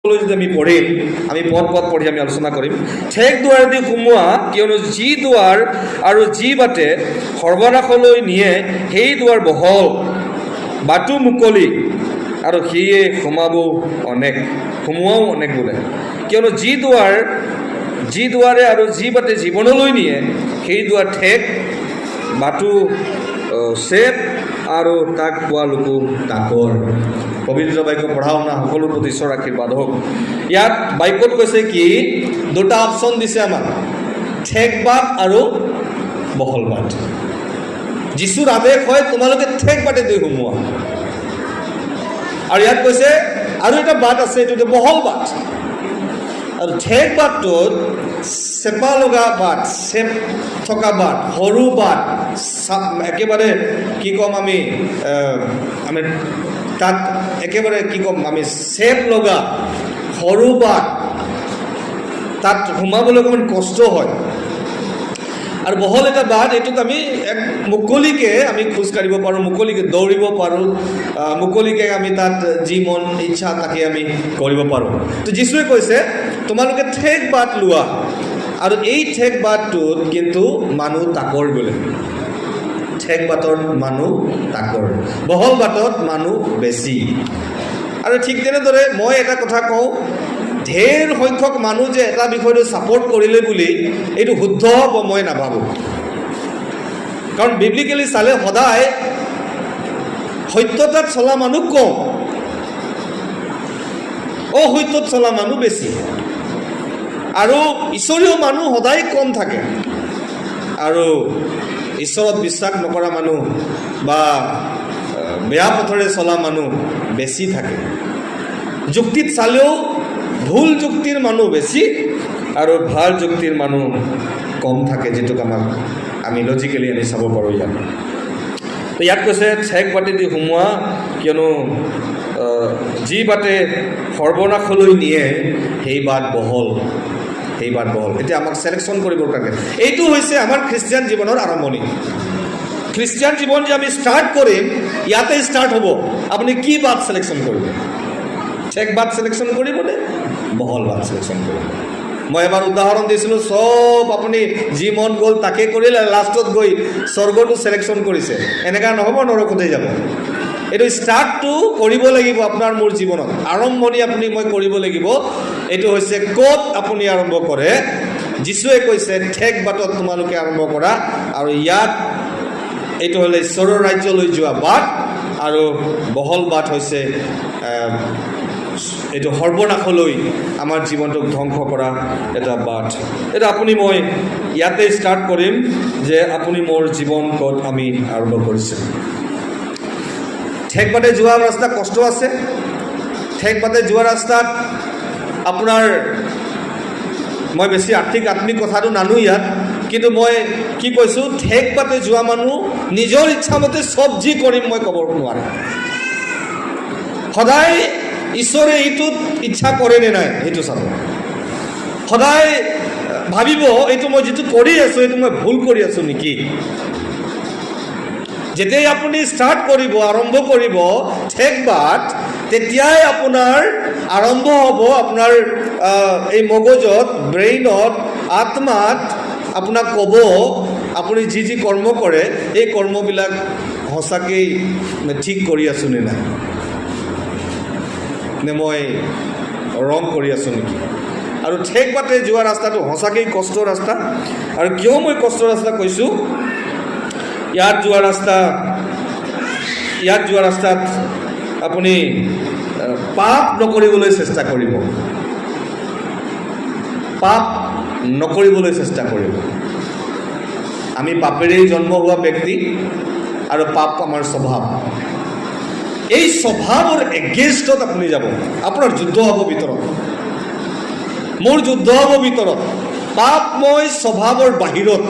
যদি আমি পঢ়িম, আমি পদ পঢ়ি আমি আলোচনা কৰিম। ঠেক দুৱাৰেদি সোমোৱা, কিয়নো যি দুৱাৰ আৰু যি বাটে সৰ্বনাশলৈ নিয়ে সেই দুৱাৰ বহল, বাটো মুকলি, আৰু সিয়ে সোমোৱাও অনেক বোলে। কিয়নো যি দুৱাৰে আৰু যি বাটে জীৱনলৈ নিয়ে সেই দুৱাৰ ঠেক, বাটো চেপ, আৰু তাক পোৱা লোকো তাকৰ। পবিত্ৰ বাক্য পঢ়া শুনা সকলোৰ প্ৰতি ঈশ্বৰ আশীৰ্বাদ হওক। ইয়াত বাক্যত কৈছে কি, দুটা অপশ্যন দিছে আমাক, ঠেক বাট আৰু বহল বাট। যীশুৰ আদেশ হয় তোমালোকে ঠেক বাটে দি সোমোৱা, আৰু ইয়াত কৈছে আৰু এটা বাট আছে, এইটো বহল বাট। আৰু ঠেক বাটটোত চেপা লগা বাট, চেপ থকা বাট, সৰু বাট, একেবাৰে কি ক'ম আমি তাত একেবাৰে কি ক'ম আমি চেপ লগা সৰু বাট, তাত সোমাবলৈ অকণমান কষ্ট হয়। আৰু বহল এটা বাট, এইটোত আমি এক মুকলিকৈ আমি খোজকাঢ়িব পাৰোঁ, মুকলিকৈ দৌৰিব পাৰোঁ, মুকলিকৈ আমি তাত যি মন ইচ্ছা তাকে আমি কৰিব পাৰোঁ। তো যীশুৱে কৈছে তোমালোকে ঠেক বাট লোৱা, আৰু এই ঠেক বাটটোত কিন্তু মানুহ তাকৰ বোলে। ঠেক বাটত মানুহ তাকৰ, বহল বাটত মানুহ বেছি। আৰু ঠিক তেনেদৰে মই এটা কথা কওঁ, ঢেৰ সংখ্যক মানুহ যে এটা বিষয়টো ছাপৰ্ট কৰিলে বুলি এইটো শুদ্ধ হ'ব মই নাভাবোঁ। কাৰণ বিব্লিকেলি চালে সদায় সত্যতাত চলা মানুহ কম, অসত্যত চলা মানুহ বেছি, আৰু ঈশ্বৰীয় মানুহ সদায় কম থাকে, আৰু ঈশ্বৰত বিশ্বাস নকৰা মানুহ বা বেয়া পথৰে চলা মানুহ বেছি থাকে। যুক্তিত চালেও ভুল যুক্তিৰ মানুহ বেছি আৰু ভাল যুক্তিৰ মানুহ কম থাকে, যিটোক আমি লজিকেলি আমি চাব পাৰোঁ। ইয়াত কৈছে ঠেক বাটে দি সোমোৱা, কিয়নো যি বাটে সৰ্বনাশলৈ নিয়ে সেই বাট বহল। এতিয়া আমাক ছিলেকশ্যন কৰিবৰ কাৰণে এইটো হৈছে আমাৰ খ্ৰীষ্টিয়ান জীৱনৰ আৰম্ভণি। খ্ৰীষ্টিয়ান জীৱন যে আমি ষ্টাৰ্ট কৰিম, ইয়াতে ষ্টাৰ্ট হ'ব। আপুনি কি বাট ছিলেকশ্যন কৰিব? ঠেক বাট ছিলেকশ্যন কৰিবনে বহল বাট ছিলেকশ্যন কৰিব? মই এবাৰ উদাহৰণ দিছিলোঁ, চব আপুনি যি মন গ'ল তাকে কৰিলে, লাষ্টত গৈ স্বৰ্গটো ছিলেকশ্যন কৰিছে। এনেকুৱা নহ'ব, নৰকতেই যাব। এইটো ষ্টাৰ্টটো কৰিব লাগিব আপোনাৰ মোৰ জীৱনত, আৰম্ভণি মই কৰিব লাগিব। এইটো হৈছে ক'ত আপুনি আৰম্ভ কৰে। যীশুৱে কৈছে ঠেক বাটত তোমালোকে আৰম্ভ কৰা, আৰু ইয়াত এইটো হ'লে ঈশ্বৰৰ ৰাজ্যলৈ যোৱা বাট, আৰু বহল বাট হৈছে এইটো সৰ্বনাশলৈ আমাৰ জীৱনটোক ধ্বংস কৰা এটা বাট। এটা মই ইয়াতে ষ্টাৰ্ট কৰিম যে আপুনি মোৰ জীৱন ক'ত আমি আৰম্ভ কৰিছোঁ। ঠেক বাটে যোৱা ৰাস্তা কষ্ট আছে। ঠেক বাটে যোৱা ৰাস্তাত আপোনাৰ মই বেছি আত্মিক কথাটো নানো ইয়াত, কিন্তু মই কি কৈছোঁ, ঠেক বাটে যোৱা মানুহ নিজৰ ইচ্ছামতে চব যি কৰিম মই ক'ব নোৱাৰে। সদায় ঈশ্বৰে এইটোত ইচ্ছা কৰে নে নাই সেইটো চাব। সদায় ভাবিব এইটো মই যিটো কৰি আছোঁ এইটো মই ভুল কৰি আছোঁ নেকি। যেতিয়াই আপুনি ষ্টাৰ্ট কৰিব, আৰম্ভ কৰিব ঠেক বাট, তেতিয়াই আপোনাৰ আৰম্ভ হ'ব আপোনাৰ এই মগজত, ব্ৰেইনত, আত্মাত আপোনাক ক'ব আপুনি যি কৰ্ম কৰে এই কৰ্মবিলাক সঁচাকেই ঠিক কৰি আছোঁ নে নাই, নে মই ৰং কৰি আছোঁ নেকি। আৰু ঠেক বাটে যোৱা ৰাস্তাটো সঁচাকেই কষ্টৰ ৰাস্তা। আৰু কিয় মই কষ্টৰ ৰাস্তা কৈছোঁ, ইয়াত যোৱা ৰাস্তাত আপুনি পাপ নকৰিবলৈ চেষ্টা কৰিব। আমি পাপেৰেই জন্ম হোৱা ব্যক্তি, আৰু পাপ আমাৰ স্বভাৱ। এই স্বভাৱৰ এগেইনষ্টত আপুনি যাব। আপোনাৰ যুদ্ধ হ'ব ভিতৰত, মোৰ যুদ্ধ হ'ব ভিতৰত, পাপময় স্বভাৱৰ বাহিৰত।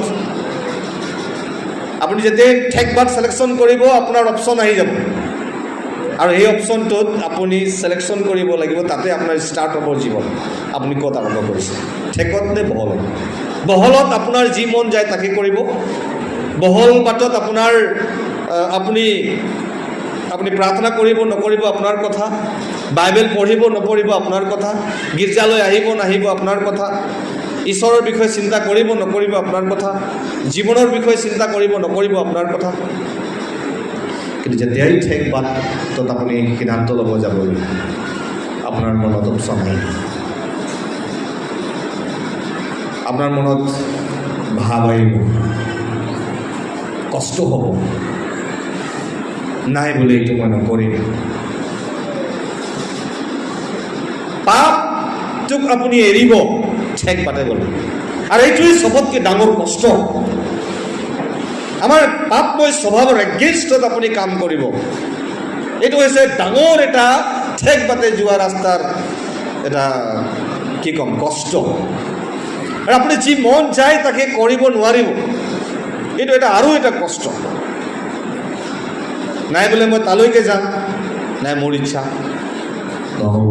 আপুনি যেতিয়া ঠেক বাট ছিলেকশ্যন কৰিব, আপোনাৰ অপশ্যন আহি যাব, আৰু সেই অপশ্যনটোত আপুনি ছিলেকশ্যন কৰিব লাগিব। তাতে আপোনাৰ ষ্টাৰ্ট হ'ব জীৱন। আপুনি ক'ত আৰম্ভ কৰিছে, ঠেকত নে বহলত? বহলত আপোনাৰ যি মন যায় তাকে কৰিব। বহল বাটত আপুনি আপুনি প্ৰাৰ্থনা কৰিব নকৰিব আপোনাৰ কথা, বাইবেল পঢ়িব নপঢ়িব আপোনাৰ কথা, গীৰ্জালৈ আহিব নাহিব আপোনাৰ কথা, ঈশ্বৰৰ বিষয়ে চিন্তা কৰিব নকৰিব আপোনাৰ কথা, জীৱনৰ বিষয়ে চিন্তা কৰিব নকৰিব আপোনাৰ কথা। কিন্তু যেতিয়াই ঠেক বাটত আপুনি সিদ্ধান্ত ল'ব যাবলৈ, আপোনাৰ মনত অপচন আহিব, আপোনাৰ মনত ভাৱ আহিব, কষ্ট হ'ব, নাই বোলে এইটো মই নকৰিম। পাপটোক আপুনি এৰিব ঠেক বাটে গ'লে, আৰু এইটোৱেই চবতকৈ ডাঙৰ কষ্ট। আমাৰ পাপময় স্বভাৱৰ এগেইনষ্টত আপুনি কাম কৰিব, এইটো হৈছে ডাঙৰ এটা ঠেক বাটে যোৱা ৰাস্তাৰ এটা কি ক'ম কষ্ট। আৰু আপুনি যি মন যায় তাকে কৰিব নোৱাৰিব, এইটো এটা আৰু এটা কষ্ট। নাই বোলে মই তালৈকে যাম, নাই মোৰ ইচ্ছা নহ'ব,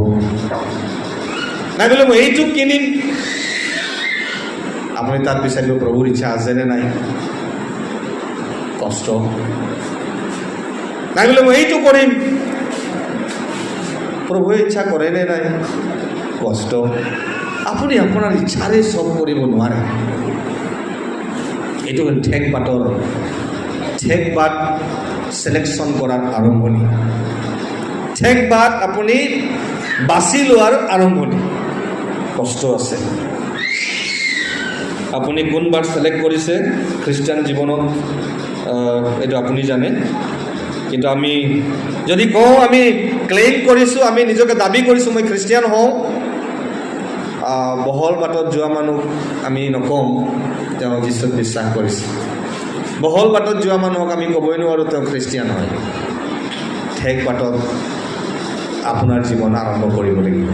নাই বোলে মই এইটো কিনিম, আপুনি তাত বিচাৰিব প্ৰভুৰ ইচ্ছা আছেনে নাই, কষ্ট। নাই বোলে মই এইটো কৰিম, প্ৰভুৱে ইচ্ছা কৰেনে নাই, কষ্ট। আপুনি আপোনাৰ ইচ্ছাৰে চব কৰিব নোৱাৰে। এইটো ঠেক বাটৰ, ঠেক বাট চিলেকশ্যন কৰাৰ আৰম্ভণি, ঠেক বাট আপুনি বাছি লোৱাৰ আৰম্ভণি। কষ্ট আছে। আপুনি কোন বাট চিলেক্ট কৰিছে খ্ৰীষ্টিয়ান জীৱনত, এইটো আপুনি জানে। কিন্তু আমি যদি কওঁ, আমি ক্লেইম কৰিছোঁ, আমি নিজকে দাবী কৰিছোঁ মই খ্ৰীষ্টিয়ান হওঁ, বহল বাটত যোৱা মানুহ আমি নকওঁ তেওঁ যীশুক বিশ্বাস কৰিছে। বহল বাটত যোৱা মানুহক আমি ক'বই নোৱাৰোঁ তেওঁ খ্ৰীষ্টিয়ান হয়। ঠেক বাটত আপোনাৰ জীৱন আৰম্ভ কৰিব লাগিব।